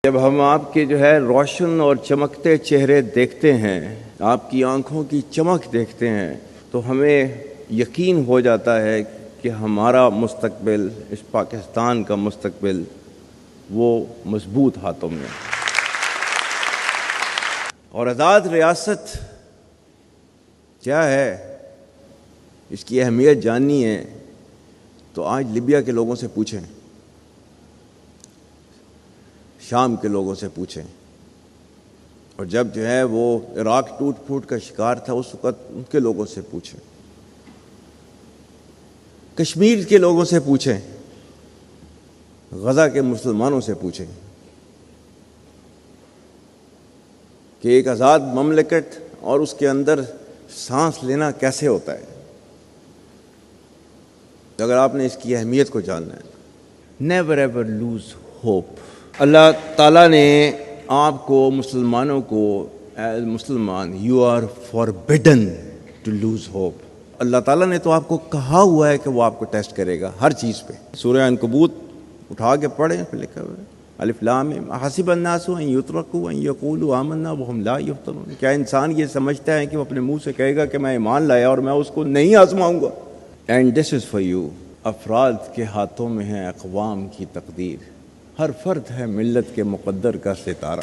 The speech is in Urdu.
جب ہم آپ کے روشن اور چمکتے چہرے دیکھتے ہیں، آپ کی آنکھوں کی چمک دیکھتے ہیں، تو ہمیں یقین ہو جاتا ہے کہ ہمارا مستقبل، اس پاکستان کا مستقبل وہ مضبوط ہاتھوں میں ہے۔ اور آزاد ریاست کیا ہے، اس کی اہمیت جاننی ہے تو آج لیبیا کے لوگوں سے پوچھیں، شام کے لوگوں سے پوچھیں، اور جب وہ عراق ٹوٹ پھوٹ کا شکار تھا اس وقت ان کے لوگوں سے پوچھیں، کشمیر کے لوگوں سے پوچھیں، غزہ کے مسلمانوں سے پوچھیں کہ ایک آزاد مملکت اور اس کے اندر سانس لینا کیسے ہوتا ہے۔ اگر آپ نے اس کی اہمیت کو جاننا ہے، نیور ایور لوز ہوپ۔ اللہ تعالیٰ نے آپ کو، مسلمانوں کو، ایز مسلمان you are forbidden to lose hope. اللہ تعالیٰ نے تو آپ کو کہا ہوا ہے کہ وہ آپ کو ٹیسٹ کرے گا ہر چیز پہ۔ سورہ عنکبوت اٹھا کے پڑھیں، پہ لکھا ہوا ہے الف لام میم حسب الناس ان یترکوا ان یقولوا آمنا وهم لا یفتنون۔ کیا انسان یہ سمجھتا ہے کہ وہ اپنے منہ سے کہے گا کہ میں ایمان لایا اور میں اس کو نہیں آزماؤں گا؟ And this is for you. افراد کے ہاتھوں میں ہے اقوام کی تقدیر، ہر فرد ہے ملت کے مقدر کا ستارہ۔